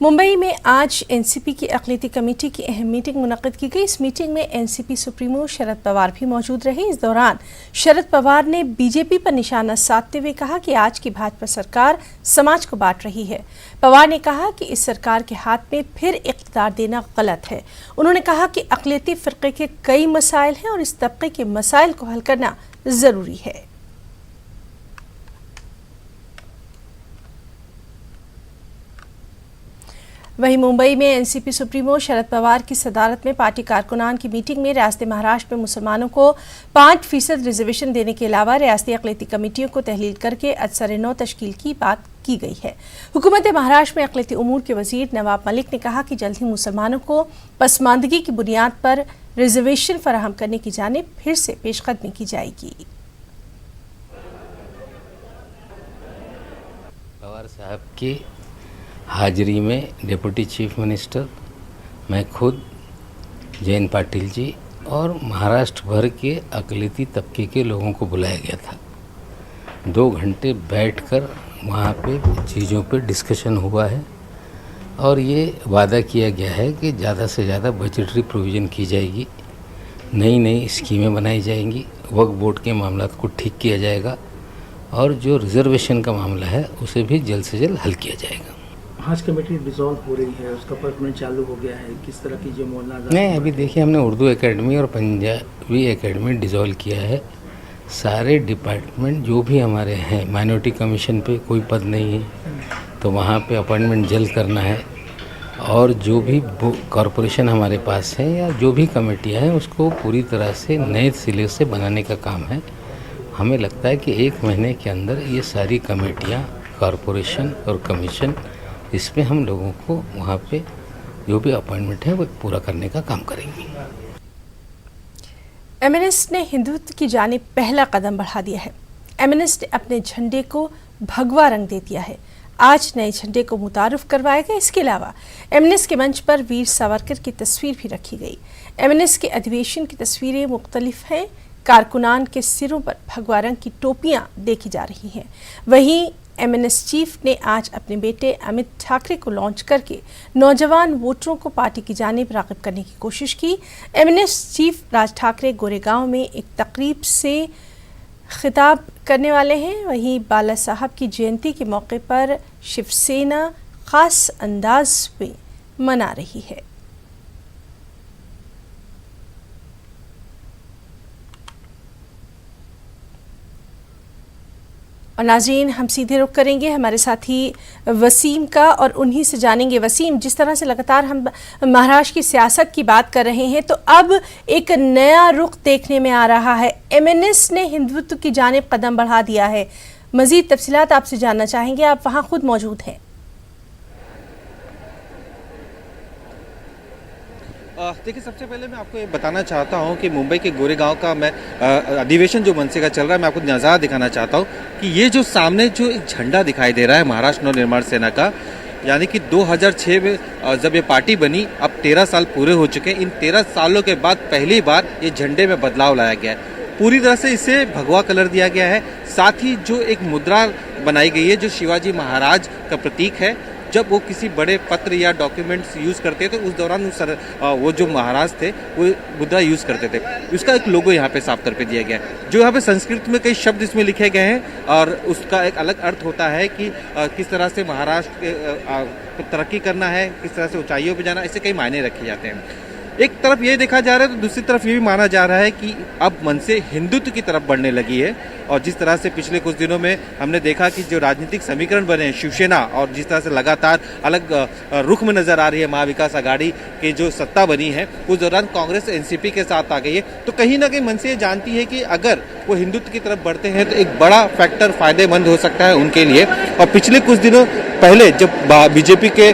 मुंबई में आज एनसीपी की अक़लियती कमेटी की अहम मीटिंग मुनक़्क़िद की गई। इस मीटिंग में एनसीपी सुप्रीमो शरद पवार भी मौजूद रहे। इस दौरान शरद पवार ने बीजेपी पर निशाना साधते हुए कहा कि आज की भाजपा सरकार समाज को बांट रही है। पवार ने कहा कि इस सरकार के हाथ में फिर इक़्तिदार देना गलत है। उन्होंने कहा कि अक़लियती फ़िरक़े के कई मसाइल हैं और इस तबके के मसाइल को हल करना ज़रूरी है। वहीं मुंबई में एनसीपी सुप्रीमो शरद पवार की सदारत में पार्टी कारकुनान की मीटिंग में रियासती महाराष्ट्र में मुसलमानों को 5% रिजर्वेशन देने के अलावा रियासती अक़लियती कमेटियों को तहलील करके अजसर-ए-नौ तश्कील की बात की गई है। हुकूमत महाराष्ट्र में अक़लियती उमूर के वज़ीर नवाब मलिक ने कहा कि जल्द ही मुसलमानों को पसमानदगी की बुनियाद पर रिजर्वेशन फराहम करने की जानिब फिर से पेशकदमी की जाएगी। पवार साहब की हाजिरी में डिप्टी चीफ मिनिस्टर, मैं खुद, जयंत पाटिल जी और महाराष्ट्र भर के अक़लियती तबके के लोगों को बुलाया गया था। 2 घंटे बैठकर वहाँ पे चीज़ों पे डिस्कशन हुआ है और ये वादा किया गया है कि ज़्यादा से ज़्यादा बजटरी प्रोविज़न की जाएगी, नई नई स्कीमें बनाई जाएंगी, वक्फ बोर्ड के मामलों को ठीक किया जाएगा और जो रिजर्वेशन का मामला है उसे भी जल्द से जल्द हल किया जाएगा। आज कमेटी डिसॉल्व हो रही है, उसका परफॉर्मेंस चालू हो गया है, किस तरह की जो मौलाना नहीं, अभी देखिए हमने उर्दू एकेडमी और पंजाबी एकेडमी डिसॉल्व किया है। सारे डिपार्टमेंट जो भी हमारे हैं, माइनॉरिटी कमीशन पे कोई पद नहीं है तो वहाँ पे अपॉइंटमेंट जल्द करना है और जो भी कॉरपोरेशन हमारे पास है या जो भी कमेटियाँ हैं उसको पूरी तरह से नए सिरे से बनाने का काम है। हमें लगता है कि 1 महीने के अंदर ये सारी कमेटियाँ, कॉरपोरेशन और कमीशन, इसमें हम लोगों को वहाँ पे जो भी अपॉइंटमेंट है वो पूरा करने का काम करेंगे। एमएनएस ने हिंदुत्व की जानिब पहला कदम बढ़ा दिया है। एमएनएस ने अपने झंडे को भगवा रंग दे दिया है। आज नए झंडे को मुतारुफ करवाया गया। इसके अलावा एमएनएस के मंच पर वीर सावरकर की तस्वीर भी रखी गई। एमएनएस के अधिवेशन की तस्वीरें मुख्तलिफ हैं। कारकुनान के सिरों पर भगवा रंग की टोपियां देखी जा रही हैं। वहीं एमएनएस चीफ ने आज अपने बेटे अमित ठाकरे को लॉन्च करके नौजवान वोटरों को पार्टी की जानिब राग़िब करने की कोशिश की। एमएनएस चीफ राज ठाकरे गोरेगांव में एक तकरीब से खिताब करने वाले हैं। वहीं बाला साहब की जयंती के मौके पर शिवसेना ख़ास अंदाज में मना रही है। और नाज़रीन, हम सीधे रुख करेंगे हमारे साथी वसीम का और उन्हीं से जानेंगे। वसीम, जिस तरह से लगातार हम महाराष्ट्र की सियासत की बात कर रहे हैं तो अब एक नया रुख देखने में आ रहा है। एमएनएस ने हिंदुत्व की जानिब कदम बढ़ा दिया है। मज़ीद तफसीलात आपसे जानना चाहेंगे, आप वहाँ खुद मौजूद हैं। देखिए, सबसे पहले मैं आपको ये बताना चाहता हूँ कि मुंबई के गोरेगांव का मैं अधिवेशन जो मनसे का चल रहा है, मैं आपको नज़ारा दिखाना चाहता हूँ कि ये जो सामने जो एक झंडा दिखाई दे रहा है महाराष्ट्र नवनिर्माण सेना का, यानी कि 2006 में जब ये पार्टी बनी, अब 13 साल पूरे हो चुके हैं। इन 13 सालों के बाद पहली बार ये झंडे में बदलाव लाया गया है। पूरी तरह से इसे भगवा कलर दिया गया है। साथ ही जो एक मुद्रा बनाई गई है जो शिवाजी महाराज का प्रतीक है, जब वो किसी बड़े पत्र या डॉक्यूमेंट्स यूज़ करते थे उस दौरान वो जो महाराज थे वो मुद्रा यूज़ करते थे। उसका एक लोगो यहाँ पे साफ कर दिया गया है। जो यहाँ पे संस्कृत में कई शब्द इसमें लिखे गए हैं और उसका एक अलग अर्थ होता है कि किस तरह से महाराष्ट्र तरक्की करना है, किस तरह से ऊंचाइयों पे जाना, ऐसे कई मायने रखे जाते हैं। एक तरफ ये देखा जा रहा है तो दूसरी तरफ ये भी माना जा रहा है कि अब मनसे हिंदुत्व की तरफ बढ़ने लगी है। और जिस तरह से पिछले कुछ दिनों में हमने देखा कि जो राजनीतिक समीकरण बने हैं शिवसेना और जिस तरह से लगातार अलग रुख में नजर आ रही है महाविकास आघाड़ी की जो सत्ता बनी है, उस दौरान कांग्रेस एनसीपी के साथ आ गई है। तो कहीं ना कहीं मनसे ये जानती है कि अगर वो हिंदुत्व की तरफ बढ़ते हैं तो एक बड़ा फैक्टर फायदेमंद हो सकता है उनके लिए। और पिछले कुछ दिनों पहले जब बीजेपी के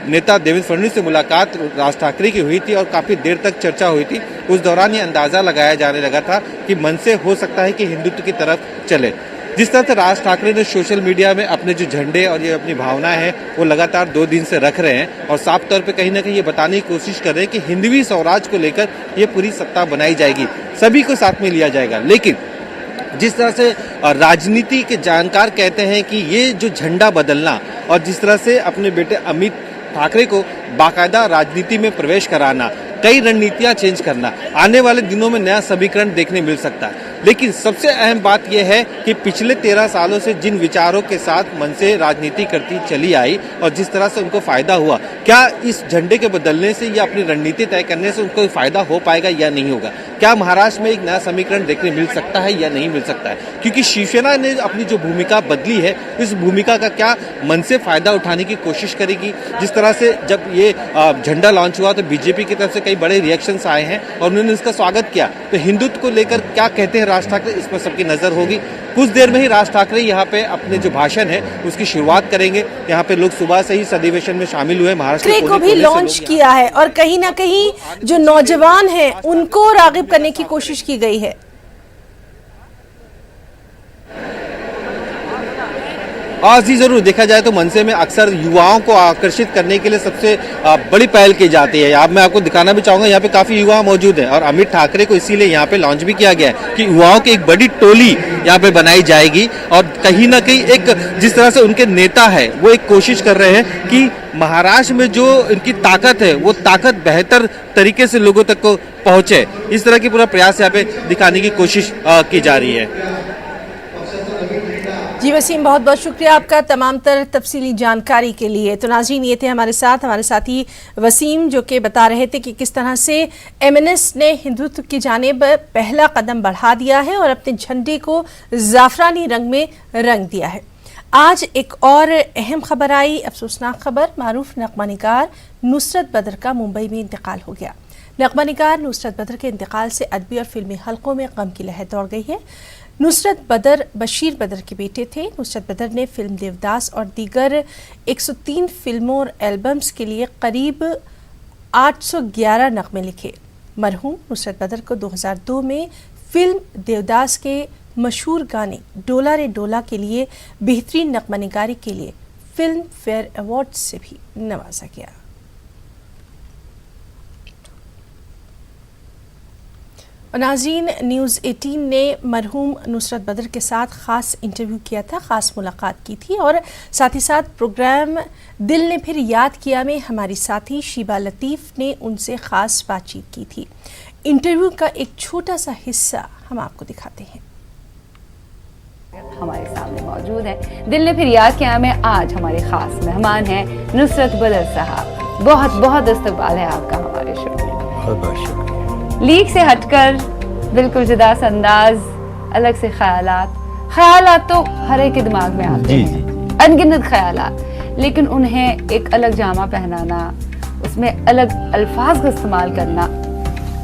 नेता देवेंद्र फडणवीस से मुलाकात राज ठाकरे की हुई थी और काफी देर तक चर्चा हुई थी, उस दौरान ये अंदाजा लगाया जाने लगा था कि मनसे हो सकता है कि हिंदुत्व की तरफ चले। जिस तरह से राज ठाकरे ने सोशल मीडिया में अपने जो झंडे और ये अपनी भावनाएं हैं वो लगातार 2 दिन से रख रहे हैं और साफ तौर पे कहीं ना कहीं ये बताने की कोशिश कर रहे हैं कि हिंदवी स्वराज को लेकर ये पूरी सत्ता बनाई जाएगी, सभी को साथ में लिया जाएगा। लेकिन जिस तरह से राजनीति के जानकार कहते हैं कि ये जो झंडा बदलना और जिस तरह से अपने बेटे अमित ठाकरे को बाकायदा राजनीति में प्रवेश कराना, कई रणनीतियां चेंज करना, आने वाले दिनों में नया समीकरण देखने मिल सकता है। लेकिन सबसे अहम बात यह है कि पिछले 13 सालों से जिन विचारों के साथ मनसे राजनीति करती चली आई और जिस तरह से उनको फायदा हुआ, क्या इस झंडे के बदलने से या अपनी रणनीति तय करने से उनको फायदा हो पाएगा या नहीं होगा? क्या महाराष्ट्र में एक नया समीकरण देखने मिल सकता है या नहीं मिल सकता है? क्योंकि शिवसेना ने अपनी जो भूमिका बदली है, इस भूमिका का क्या मनसे फायदा उठाने की कोशिश करेगी? जिस तरह से जब ये झंडा लॉन्च हुआ तो बीजेपी की तरफ से कई बड़े रिएक्शंस आए हैं और उन्होंने इसका स्वागत किया, तो हिंदुत्व को लेकर क्या कहते हैं राज ठाकरे, इस पर सबकी नजर होगी। कुछ देर में ही राज ठाकरे यहाँ पे अपने जो भाषण है उसकी शुरुआत करेंगे। यहाँ पे लोग सुबह से ही इस अधिवेशन में शामिल हुए। महाराष्ट्र को भी लॉन्च किया है और कहीं ना कहीं जो नौजवान हैं उनको रागिब करने की कोशिश की गई है। जी जरूर, देखा जाए तो मनसे में अक्सर युवाओं को आकर्षित करने के लिए सबसे बड़ी पहल की जाती है। अब मैं आपको दिखाना भी चाहूंगा, यहाँ पे काफी युवा मौजूद हैं और अमित ठाकरे को इसीलिए यहाँ पे लॉन्च भी किया गया है कि युवाओं की एक बड़ी टोली यहाँ पे बनाई जाएगी और कहीं ना कहीं एक जिस तरह से उनके नेता है वो एक कोशिश कर रहे हैं कि महाराष्ट्र में जो इनकी ताकत है वो ताकत बेहतर तरीके से लोगों तक को पहुंचे। इस तरह की पूरा प्रयास यहाँ पे दिखाने की कोशिश की जा रही है। जी वसीम, बहुत बहुत शुक्रिया आपका तमाम तर तफसीली जानकारी के लिए। तो नाज़रीन, ये थे हमारे साथी वसीम जो कि बता रहे थे कि किस तरह से एमएनएस ने हिंदुत्व की जानिब पहला कदम बढ़ा दिया है और अपने झंडे को ज़ाफ़रानी रंग में रंग दिया है। आज एक और अहम खबर आई, अफसोसनाक खबर। मारूफ नगमा निगार नुसरत बदर का मुंबई में इंतकाल हो गया। नगमा निगार नुसरत बदर के इंतकाल से अदबी और फिल्मी हलकों में गम की लहर दौड़ गई है। नुसरत बदर बशीर बदर के बेटे थे। नुसरत बदर ने फिल्म देवदास और दीगर 103 फिल्मों और एल्बम्स के लिए करीब 811 नगमे लिखे। मरहूम नुसरत बदर को 2002 में फिल्म देवदास के मशहूर गाने डोला रे डोला के लिए बेहतरीन नगमा निगारी के लिए फिल्म फेयर अवार्ड से भी नवाजा गया। नाज़रीन, न्यूज़ 18 ने मरहूम नुसरत बदर के साथ ख़ास इंटरव्यू किया था, ख़ास मुलाकात की थी और साथ ही साथ प्रोग्राम दिल ने फिर याद किया में हमारी साथी शीबा लतीफ़ ने उनसे ख़ास बातचीत की थी। इंटरव्यू का एक छोटा सा हिस्सा हम आपको दिखाते हैं। हमारे सामने मौजूद है दिल ने फिर याद किया में आज हमारे खास मेहमान हैं नुसरत बदर साहब। बहुत बहुत इस्तकबाल है आपका हमारे शो में। बहुत बहुत शुक्रिया। लीक से हटकर बिल्कुल जुदा अंदाज, अलग से ख्यालात तो हर एक के दिमाग में आते हैं, अनगिनत ख्यालात, लेकिन उन्हें एक अलग जामा पहनाना, उसमें अलग अल्फाज का इस्तेमाल करना।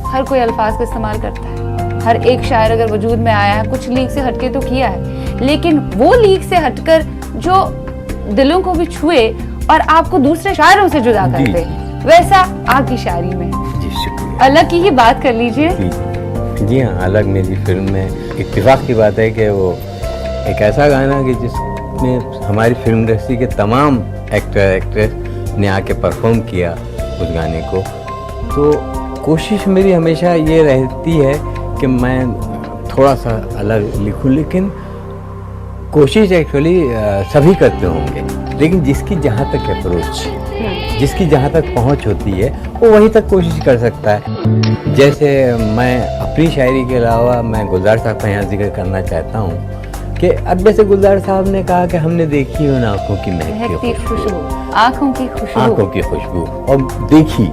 हर कोई अल्फाज का इस्तेमाल करता है, हर एक शायर अगर वजूद में आया है कुछ लीक से हटके तो किया है, लेकिन वो लीक से हटकर जो दिलों को भी छुए और आपको दूसरे शायरों से जुदा कर दे, वैसा आपकी शायरी में। अलग की ही बात कर लीजिए। जी हाँ, अलग मेरी फिल्म में इत्तेफाक की बात है कि वो एक ऐसा गाना कि जिसमें हमारी फिल्म इंडस्ट्री के तमाम एक्टर एक्ट्रेस ने आके परफॉर्म किया उस गाने को। तो कोशिश मेरी हमेशा ये रहती है कि मैं थोड़ा सा अलग लिखूं, लेकिन कोशिश एक्चुअली सभी करते होंगे, लेकिन जिसकी जहाँ तक अप्रोच, जिसकी जहाँ तक पहुँच होती है वो वहीं तक कोशिश कर सकता है। जैसे मैं अपनी शायरी के अलावा मैं गुलजार साहब का यहाँ जिक्र करना चाहता हूँ कि अब जैसे गुलजार साहब ने कहा कि हमने देखी उन आँखों की महकती खुशबू, आँखों की खुशबू और देखी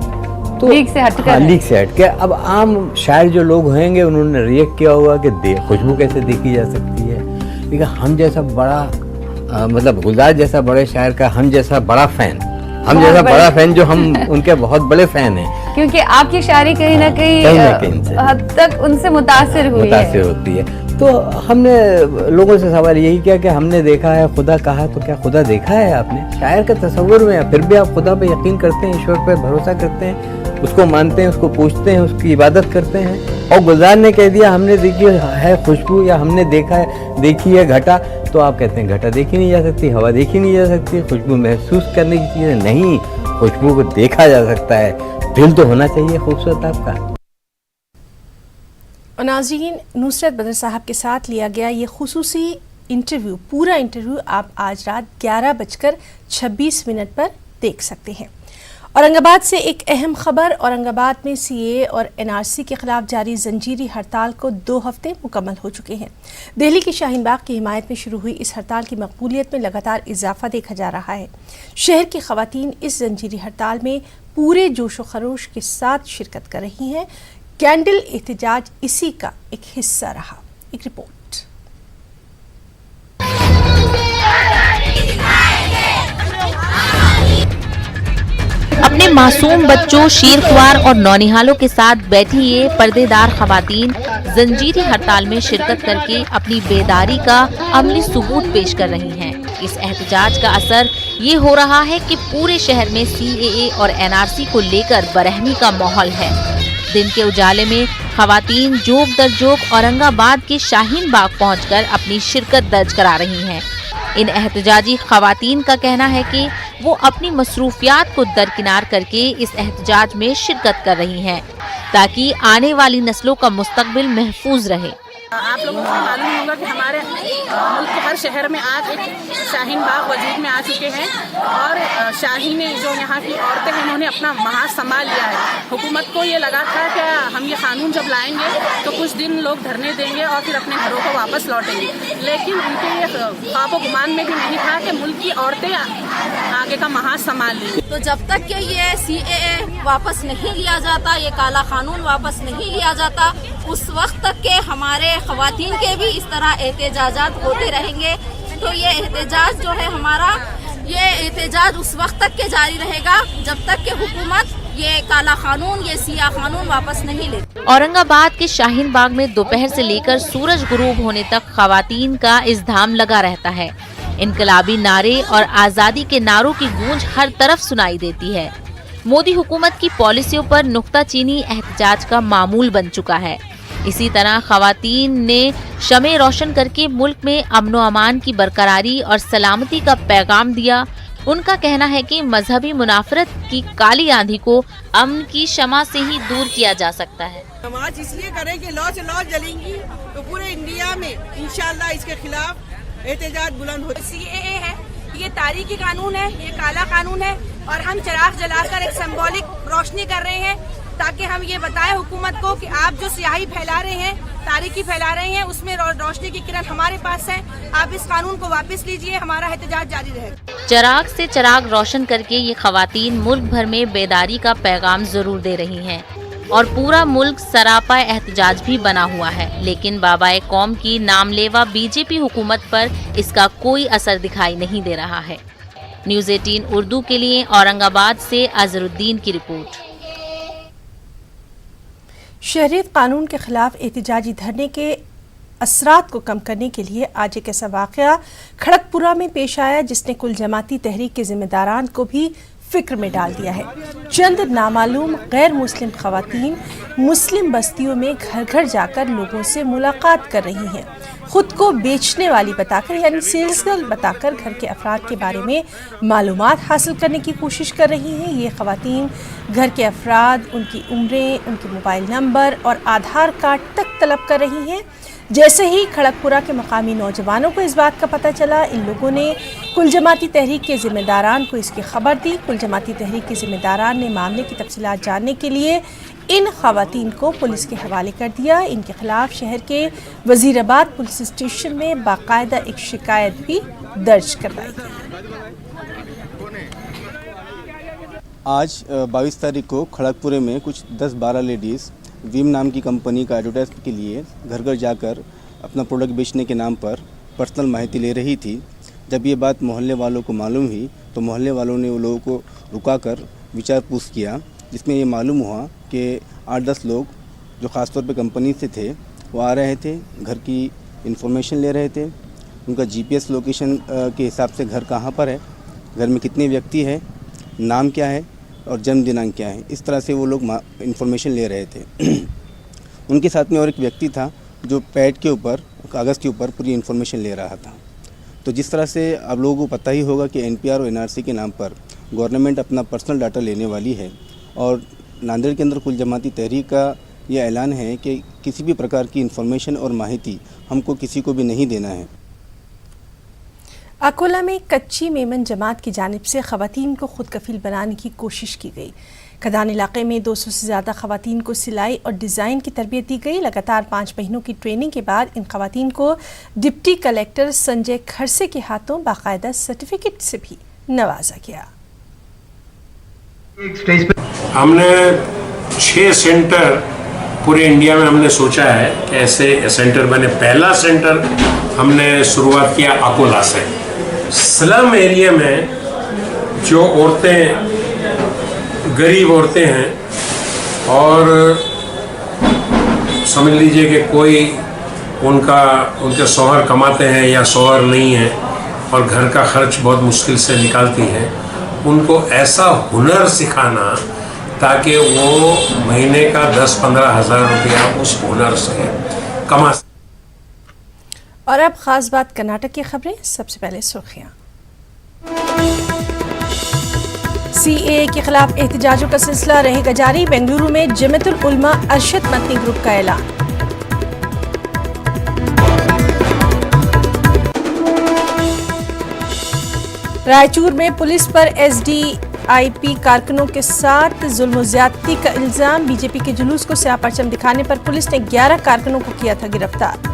तो लीक से हटकर। हाँ, लीक से हटके। अब आम शायर जो लोग होंगे उन्होंने रिएक्ट किया होगा कि खुशबू कैसे देखी जा सकती है, लेकिन हम जैसा बड़ा मतलब गुलजार जैसा बड़े शायर का हम जैसा बड़ा फैन जो हम उनके बहुत बड़े फैन हैं, क्योंकि आपकी शायरी कहीं ना कहीं हद तक उनसे मुतासिर होती है। तो हमने लोगों से सवाल यही किया कि हमने देखा है, खुदा कहा, तो क्या खुदा देखा है आपने? शायर के तस्वुर में फिर भी आप खुदा पे यकीन करते हैं, ईश्वर पे भरोसा करते हैं, उसको मानते हैं, उसको पूछते हैं, उसकी इबादत करते हैं। और गुलजार ने कह दिया हमने देखी है खुशबू या हमने देखी है घटा, तो आप कहते हैं घटा देखी नहीं जा सकती, हवा देखी नहीं जा सकती, खुशबू महसूस करने की चीज़ नहीं, खुशबू को देखा जा सकता है, दिल तो होना चाहिए खूबसूरत आपका। और नाज़रीन, नुसरत बदर साहब के साथ लिया गया ये खुसूसी इंटरव्यू, पूरा इंटरव्यू आप आज रात 11:26 पर देख सकते हैं। औरंगाबाद से एक अहम खबर। औरंगाबाद में सीएए और एनआरसी के खिलाफ जारी जंजीरी हड़ताल को 2 हफ्ते मुकम्मल हो चुके हैं। दिल्ली की शाहीन बाग की हिमायत में शुरू हुई इस हड़ताल की मकबूलियत में लगातार इजाफा देखा जा रहा है। शहर की खवातीन इस जंजीरी हड़ताल में पूरे जोश व खरोश के साथ शिरकत कर रही हैं। कैंडल एहतजाज इसी का एक हिस्सा रहा। एक रिपोर्ट। अपने मासूम बच्चों, शीरख्वार और नौनिहालों के साथ बैठी ये पर्देदार खवातीन जंजीरी हड़ताल में शिरकत करके अपनी बेदारी का अमली सबूत पेश कर रही हैं। इस एहतजाज का असर ये हो रहा है कि पूरे शहर में सीएए और एनआरसी को लेकर बरहमी का माहौल है। दिन के उजाले में खवातीन जोक दर जोक औरंगाबाद के शाहीन बाग पहुंचकर अपनी शिरकत दर्ज करा रही हैं। इन एहतजाजी खवातीन का कहना है कि वो अपनी मसरूफियात को दरकिनार करके इस एहतजाज में शिरकत कर रही हैं ताकि आने वाली नस्लों का मुस्तकबिल महफूज रहे। आप लोगों को मालूम होगा कि हमारे मुल्क के हर शहर में आज एक शाहीन बाग वजूद में आ चुके हैं और शाहीन जो यहाँ की औरतें हैं उन्होंने अपना महाज संभाल लिया है। हुकूमत को ये लगा था कि हम ये कानून जब लाएंगे तो कुछ दिन लोग धरने देंगे और फिर अपने घरों को वापस लौटेंगे, लेकिन उनके ये ख्वाब गुमान में भी नहीं था कि मुल्क की औरतें आगे का महाज संभाल लेंगी। तो जब तक कि ये सीएए वापस नहीं लिया जाता, ये काला कानून वापस नहीं लिया जाता, उस वक्त तक के हमारे खवातीन के भी इस तरह एहतजाजात होते रहेंगे। तो ये एहतजाज जो है हमारा, ये एहतजाज उस वक्त तक के जारी रहेगा जब तक कि हुकूमत ये काला कानून, ये सियाह कानून वापस नहीं लेती। औरंगाबाद के शाहीन बाग में दोपहर से लेकर सूरज गुरूब होने तक खवातीन का इज़्दिहाम लगा रहता है। इनकलाबी नारे और आज़ादी के नारों की गूंज हर तरफ सुनाई देती है। मोदी हुकूमत की पॉलिसियों पर नुक्ताचीनी एहतजाज का मामूल बन चुका है। इसी तरह खवातीन ने शमे रोशन करके मुल्क में अमन व अमान की बरकरारी और सलामती का पैगाम दिया। उनका कहना है कि मजहबी मुनाफरत की काली आंधी को अमन की शमा से ही दूर किया जा सकता है। नमाज इसलिए करें कि लौ से लौ जलेंगी तो पूरे इंडिया में इंशाल्लाह इसके खिलाफ एहतजाज बुलंद हो। सीएए है, ये तारीखी कानून है, ये काला कानून है और हम चिराग जलाकर एक सिंबॉलिक रोशनी कर रहे हैं ताकि हम ये बताएं हुकूमत को कि आप जो स्याही फैला रहे हैं, तारीकी फैला रहे हैं, उसमें रोशनी की किरण हमारे पास है। आप इस कानून को वापस लीजिए, हमारा एहतजाज जारी रहेगा। चिराग से चिराग रोशन करके ये खवातीन मुल्क भर में बेदारी का पैगाम जरूर दे रही हैं और पूरा मुल्क सरापा एहतजाज भी बना हुआ है, लेकिन बाबाए कौम की नामलेवा बीजेपी हुकूमत पर इसका कोई असर दिखाई नहीं दे रहा है। न्यूज़ 18 उर्दू के लिए औरंगाबाद से अजरुद्दीन की रिपोर्ट। शहरियत कानून के खिलाफ एहतजाजी धरने के असरात को कम करने के लिए आज एक ऐसा वाक़या खड़गपुरा में पेश आया जिसने कुल जमाती तहरीक के जिम्मेदारान को भी फिक्र में डाल दिया है। चंद नामालूम गैर मुस्लिम खवातीन मुस्लिम बस्तियों में घर घर जाकर लोगों से मुलाकात कर रही हैं। खुद को बेचने वाली बताकर यानी सेल्स गर्ल बताकर घर के अफराद के बारे में मालूमात हासिल करने की कोशिश कर रही हैं। ये खवातीन घर के अफराद, उनकी उम्रें, उनके मोबाइल नंबर और आधार कार्ड तक तलब कर रही हैं। जैसे ही खड़गपुरा के मकामी नौजवानों को इस बात का पता चला, इन लोगों ने कुल जमाती तहरीक के जिम्मेदारान को इसकी खबर दी। कुल जमाती तहरीक के जिम्मेदारान ने मामले की तफसीलात जानने के लिए इन खवातीन को पुलिस के हवाले कर दिया। इनके खिलाफ शहर के वजीराबाद पुलिस स्टेशन में बाकायदा एक शिकायत भी दर्ज करवाई गई। आज 22 तारीख को खड़गपुरे में कुछ 10-12 लेडीज़ वीम नाम की कंपनी का एडवर्टाइज के लिए घर घर जाकर अपना प्रोडक्ट बेचने के नाम पर पर्सनल माहिती ले रही थी। जब ये बात मोहल्ले वालों को मालूम हुई तो मोहल्ले वालों ने वो लोगों को रुकाकर विचार पूछ किया, जिसमें ये मालूम हुआ कि 8-10 लोग जो ख़ासतौर पे कंपनी से थे वो आ रहे थे, घर की इन्फॉर्मेशन ले रहे थे, उनका जीपीएस लोकेशन के हिसाब से घर कहाँ पर है, घर में कितने व्यक्ति हैं, नाम क्या है और जन्म दिनांक क्या है। इस तरह से वो लोग इन्फॉर्मेशन ले रहे थे। उनके साथ में और एक व्यक्ति था जो पैड के ऊपर, कागज़ के ऊपर पूरी इन्फॉर्मेशन ले रहा था। तो जिस तरह से आप लोगों को पता ही होगा कि एनपीआर और एनआरसी के नाम पर गवर्नमेंट अपना पर्सनल डाटा लेने वाली है और नांदेड़ के अंदर कुल जमाती तहरीक का ये ऐलान है कि किसी भी प्रकार की इन्फॉर्मेशन और माहिती हमको किसी को भी नहीं देना है। अकोला में कच्ची मेमन जमात की जानिब से खवातीन को खुद कफील बनाने की कोशिश की गई। खदान इलाके में 200 से ज़्यादा खवातीन को सिलाई और डिज़ाइन की तरबियत दी गई। लगातार 5 महीनों की ट्रेनिंग के बाद इन खवातीन को डिप्टी कलेक्टर संजय खड़से के हाथों बाकायदा सर्टिफिकेट से भी नवाजा गया। हमने 6 सेंटर पूरे इंडिया में हमने सोचा है कि ऐसे सेंटर बने। पहला सेंटर हमने शुरुआत किया अकोला से। स्लम एरिया में जो औरतें, गरीब औरतें हैं और समझ लीजिए कि कोई उनके शौहर कमाते हैं या शौहर नहीं है और घर का खर्च बहुत मुश्किल से निकालती हैं, उनको ऐसा हुनर सिखाना ताकि वो महीने का 10-15 हज़ार रुपया उस हुनर से कमा। और अब खास बात कर्नाटक की खबरें। सबसे पहले सुर्खियां। सीएए के खिलाफ एहतजाजों का सिलसिला रहेगा जारी। बेंगलुरु में जमीयतुल उलमा अरशद मदनी ग्रुप का ऐलान। रायचूर में पुलिस पर एसडीआईपी कारकुनों के साथ जुल्म ज्यादती का इल्जाम। बीजेपी के जुलूस को स्याह परचम दिखाने पर पुलिस ने 11 कारकुनों को किया था गिरफ्तार।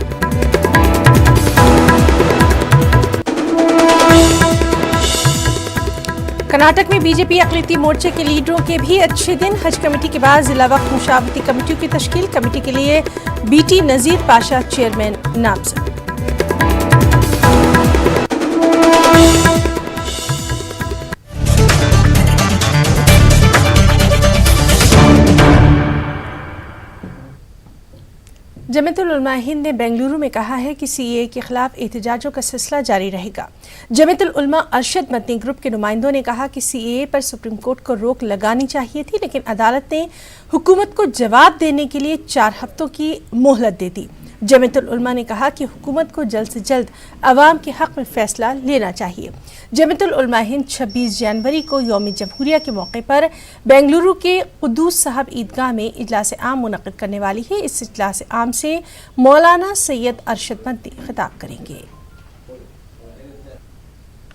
कर्नाटक में बीजेपी अक़लियती मोर्चे के लीडरों के भी अच्छे दिन। हज कमेटी के बाद जिला वक्फ मुशावरती कमेटियों की तश्कील। कमेटी के लिए बीटी नज़ीर पाशा चेयरमैन नामजद। जमीयतुल उलमा हिंद ने बेंगलुरु में कहा है कि सीएए के खिलाफ एहतजाजों का सिलसिला जारी रहेगा। जमीयतुल उलमा अरशद मदनी ग्रुप के नुमाइंदों ने कहा कि सीएए पर सुप्रीम कोर्ट को रोक लगानी चाहिए थी, लेकिन अदालत ने हुकूमत को जवाब देने के लिए 4 हफ्तों की मोहलत दे दी। जमीयतुल उलमा ने कहा कि हुकूमत को जल्द से जल्द अवाम के हक में फैसला लेना चाहिए। जमीयतुल उलमा हिंद 26 जनवरी को यौम जमहूरिया के मौके पर बेंगलुरु के कुद्दूस साहब ईदगाह में इजलास आम मुनक़िद करने वाली है। इस इजलास आम से मौलाना सैयद अरशद मदनी खिताब करेंगे।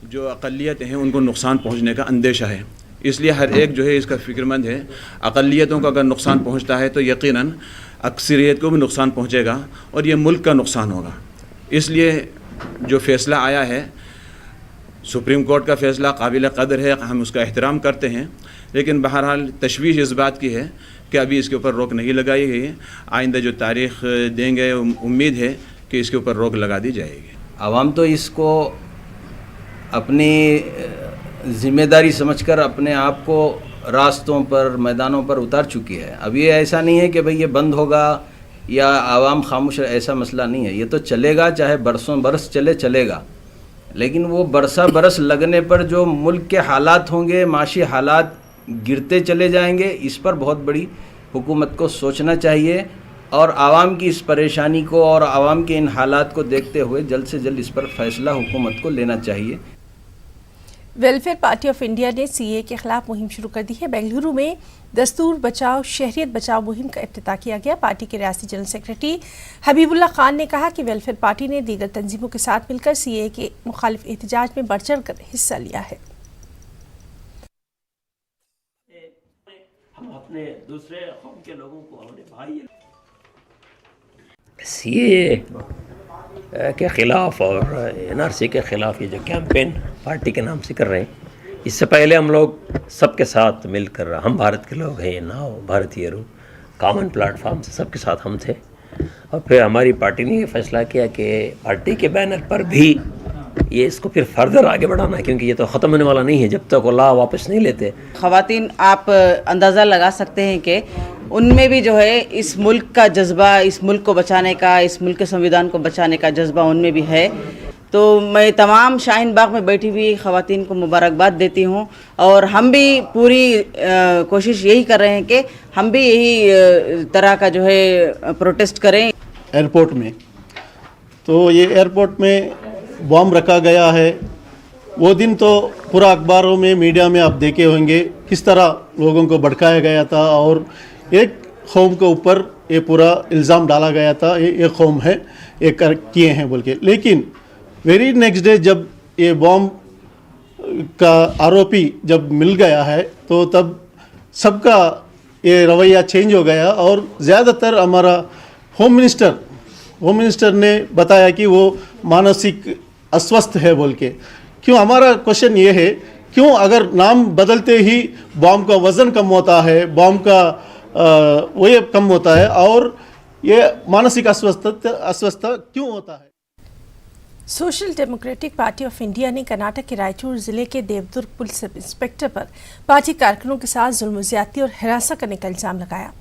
जो अक़लियत हैं उनको नुकसान पहुँचने का अंदेशा है, इसलिए हर एक जो है इसका फ़िक्रमंद है। अक़लियतों को अगर नुकसान पहुँचता है तो यकीनन अक्सरियत को भी नुकसान पहुँचेगा और ये मुल्क का नुकसान होगा। इसलिए जो फ़ैसला आया है, सुप्रीम कोर्ट का फ़ैसला काबिल क़दर है, हम उसका एहतराम करते हैं, लेकिन बहरहाल तशवीश इस बात की है कि अभी इसके ऊपर रोक नहीं लगाई गई है। आइंदा जो तारीख़ देंगे उम्मीद है कि इसके ऊपर रोक लगा दी जाएगी। आवाम तो इसको अपनी ज़िम्मेदारी समझकर अपने आप को रास्तों पर, मैदानों पर उतार चुकी है। अब ये ऐसा नहीं है कि भाई ये बंद होगा या आवाम खामोश, ऐसा मसला नहीं है। ये तो चलेगा, चाहे बरसों बरस चलेगा, लेकिन वो बरस लगने पर जो मुल्क के हालात होंगे, माशी हालात गिरते चले जाएंगे, इस पर बहुत बड़ी हुकूमत को सोचना चाहिए और आवाम की इस परेशानी को और आवाम के इन हालात को देखते हुए जल्द से जल्द इस पर फैसला हुकूमत को लेना चाहिए। वेलफेयर पार्टी ऑफ इंडिया ने सीए के खिलाफ मुहिम शुरू कर दी है। बेंगलुरु में दस्तूर बचाओ शहरियत बचाओ मुहिम का इफ्तिताह किया गया। पार्टी के रियासती जनरल सेक्रेटरी हबीबुल्लाह खान ने कहा कि वेलफेयर पार्टी ने दीगर तंजीमों के साथ मिलकर सीए के मुखालिफ एहतजाज में बढ़ चढ़ कर हिस्सा लिया है। हम अपने दूसरे कौम के लोगों को हमारे भाई सीए के ख़िलाफ़ और एनआरसी के ख़िलाफ़ ये जो कैंपेन पार्टी के नाम से कर रहे हैं, इससे पहले हम लोग सबके साथ मिलकर, हम भारत के लोग हैं, नाव भारतीय रूप कॉमन प्लेटफॉर्म से सबके साथ हम थे, और फिर हमारी पार्टी ने ये फैसला किया कि पार्टी के बैनर पर भी ये इसको फिर फर्दर आगे बढ़ाना है, क्योंकि ये तो ख़त्म होने वाला नहीं है जब तक अल्लाह वापस नहीं लेते। ख़वातीन आप अंदाज़ा लगा सकते हैं कि उनमें भी जो है इस मुल्क का जज्बा, इस मुल्क को बचाने का, इस मुल्क के संविधान को बचाने का जज्बा उनमें भी है। तो मैं तमाम शाहीन बाग में बैठी हुई ख़वातीन को मुबारकबाद देती हूँ और हम भी पूरी कोशिश यही कर रहे हैं कि हम भी यही तरह का जो है प्रोटेस्ट करें। एयरपोर्ट में तो ये एयरपोर्ट में बॉम्ब रखा गया है, वो दिन तो पूरा अखबारों में, मीडिया में आप देखे होंगे किस तरह लोगों को भड़काया गया था और एक कौम के ऊपर ये पूरा इल्ज़ाम डाला गया था, ये कौम है, ये किए हैं बोल के। लेकिन वेरी नेक्स्ट डे जब ये बॉम्ब का आरोपी जब मिल गया है तो तब सबका ये रवैया चेंज हो गया और ज़्यादातर हमारा होम मिनिस्टर ने बताया कि वो मानसिक अस्वस्थ है बोल के। क्यों, हमारा क्वेश्चन ये है, क्यों अगर नाम बदलते ही बॉम्ब का वज़न कम होता है, बॉम्ब का वो कम होता है और ये मानसिक अस्वस्थता क्यों होता है? Social democratic party of India ने कर्नाटक के रायचूर जिले के देवदुर्ग पुलिस सब इंस्पेक्टर पर पार्टी कारकुनों के साथ जुल्म ज्यादती और हिरासत करने का इल्जाम लगाया।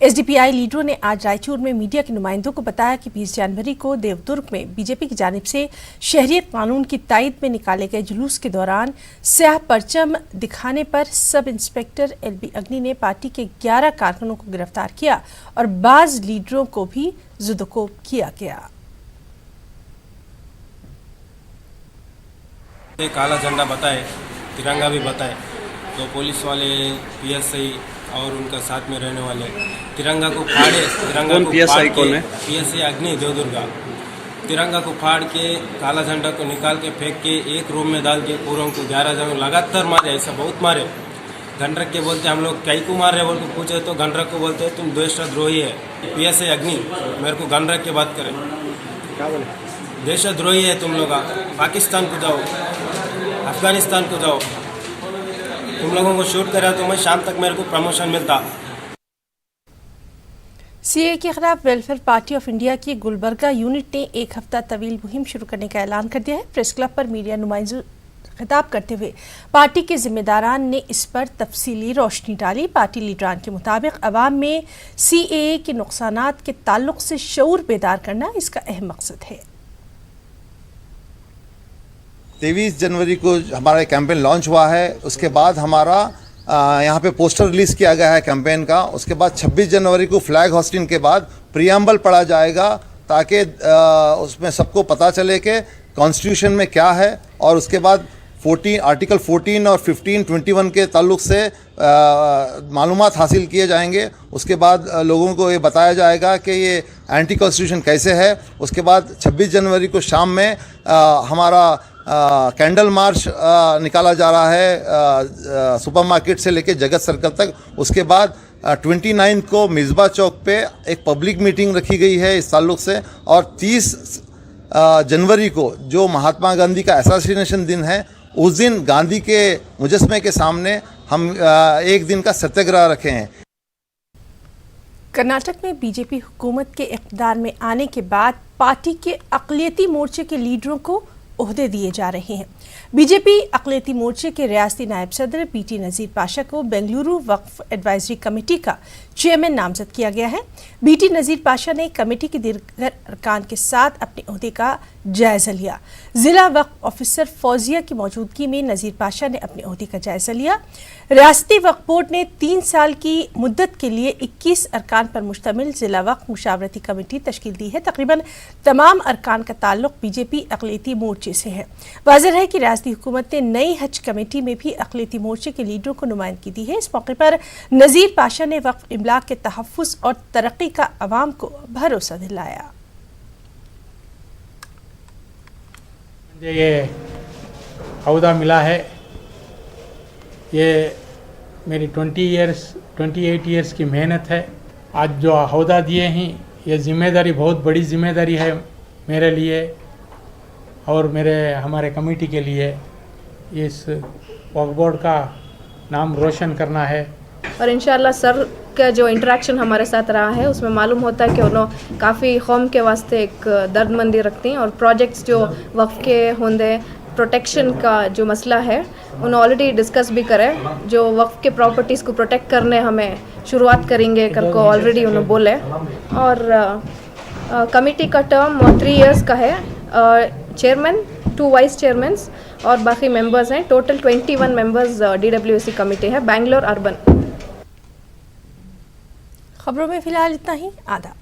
एसडीपीआई लीडरों ने आज रायचूर में मीडिया के नुमाइंदों को बताया कि 20 जनवरी को देवदुर्ग में बीजेपी की जानिब से शहरियत कानून की तायद में निकाले गए जुलूस के दौरान स्याह परचम दिखाने पर सब इंस्पेक्टर एलबी अग्नि ने पार्टी के 11 कारकुनों को गिरफ्तार किया और बाज लीडरों को भी जुदोकोब किया गया। काला झंडा बताए, तिरंगा भी बताए, तो पुलिस वाले पीएसआई और उनका साथ में रहने वाले तिरंगा को फाड़े। तिरंगा को पीएसआई कौन है? पीएसआई अग्नि देवदुर्गा। तिरंगा को फाड़ के काला झंडा को निकाल के फेंक के एक रूम में डाल के पूरों को 11 जन लगातार मारे, ऐसा बहुत मारे। गंडरक के बोलते हम लोग कई को मार रहे बोल के पूछे तो गंडरक को बोलते तुम देशद्रोही है। पीएसआई अग्नि मेरे को गंडरक की बात करें, क्या बोले? देशद्रोही है तुम लोग, पाकिस्तान को जाओ, अफगानिस्तान को जाओ, तुम लोगों को शूट करा तो मैं शाम तक मेरे को प्रमोशन मिलता। सीए के खिलाफ वेलफेयर पार्टी ऑफ इंडिया की गुलबर्गा यूनिट ने एक हफ्ता तवील मुहिम शुरू करने का ऐलान कर दिया है। प्रेस क्लब पर मीडिया नुमाइंदों खिताब करते हुए पार्टी के जिम्मेदारान ने इस पर तफसीली रोशनी डाली। पार्टी लीडरान के मुताबिक अवाम में सीएए के नुकसानात के ताल्लुक से शऊर बेदार करना इसका अहम मकसद है। 23 जनवरी को हमारा कैंपेन लॉन्च हुआ है। उसके बाद हमारा यहाँ पे पोस्टर रिलीज़ किया गया है कैंपेन का। उसके बाद 26 जनवरी को फ्लैग होस्टिंग के बाद प्रियम्बल पढ़ा जाएगा ताकि उसमें सबको पता चले कि कॉन्स्टिट्यूशन में क्या है। और उसके बाद आर्टिकल 14 और 15, 21 के ताल्लुक से मालूमात हासिल किए जाएंगे। उसके बाद लोगों को ये बताया जाएगा कि ये एंटी कॉन्स्टिट्यूशन कैसे है। उसके बाद 26 जनवरी को शाम में हमारा कैंडल मार्च निकाला जा रहा है सुपरमार्केट से लेके जगत सर्कल तक। उसके बाद 29 को मिसबा चौक पे एक पब्लिक मीटिंग रखी गई है इस ताल्लुक से। और 30 जनवरी को जो महात्मा गांधी का असैसिनेशन दिन है, उस दिन गांधी के मुजस्मे के सामने हम एक दिन का सत्याग्रह रखे हैं। कर्नाटक में बीजेपी हुकूमत के इक़्तिदार में आने के बाद पार्टी के अक़लियती मोर्चे के लीडरों को ओहदे दिए जा रहे हैं। बीजेपी अक़लियती मोर्चे के रियासती नायब सदर बीटी नज़ीर पाशा को बेंगलुरु वक्फ एडवाइजरी कमेटी का चेयरमैन नामजद किया गया है। बीटी नज़ीर पाशा ने कमेटी के दीगर अरकान के साथ अपने ओहदे का जायज़ा लिया। ज़िला वक्फ ऑफिसर फौजिया की मौजूदगी में नज़ीर पाशा ने अपने ओहदे का जायज़ा लिया। रियासती वक्फ बोर्ड ने 3 साल की मुद्दत के लिए 21 अरकान पर मुश्तमिल ज़िला वक्फ मुशावरती कमेटी तश्कील दी है। तकरीबन तमाम अरकान का ताल्लुक बीजेपी अक़लियती मोर्चे से है। वाज़ेह है कि रियासती हुकूमत ने नई हज कमेटी में भी अक़लियती मोर्चे के लीडरों को नुमाइंदगी दी है। इस मौके पर नज़ीर पाशा ने वक्फ इमलाक के तहफ़्फ़ुज़ और तरक्की का अवाम को भरोसा दिलाया। ये अहदा मिला है, ये मेरी 28 इयर्स की मेहनत है। आज जो अहदा दिए हैं, ये ज़िम्मेदारी बहुत बड़ी ज़िम्मेदारी है मेरे लिए और हमारे कमेटी के लिए। इस वक्फ बोर्ड का नाम रोशन करना है। और इंशाल्लाह सर का जो इंटरेक्शन हमारे साथ रहा है उसमें मालूम होता है कि उन्होंने काफ़ी कौम के वास्ते एक दर्दमंदी रखती हैं और प्रोजेक्ट्स जो वक्फ के होंगे प्रोटेक्शन का जो मसला है उन्होंने ऑलरेडी डिस्कस भी करे। जो वक्फ के प्रॉपर्टीज़ को प्रोटेक्ट करने हमें शुरुआत करेंगे कर को ऑलरेडी उन्होंने बोले। और कमेटी का टर्म 3 इयर्स का है। चेयरमैन, 2 वाइस चेयरमैन्स और बाकी मेंबर्स हैं। टोटल 21 मेंबर्स DWSC कमेटी है, बेंगलोर अर्बन। खबरों में फिलहाल इतना ही। आदाब।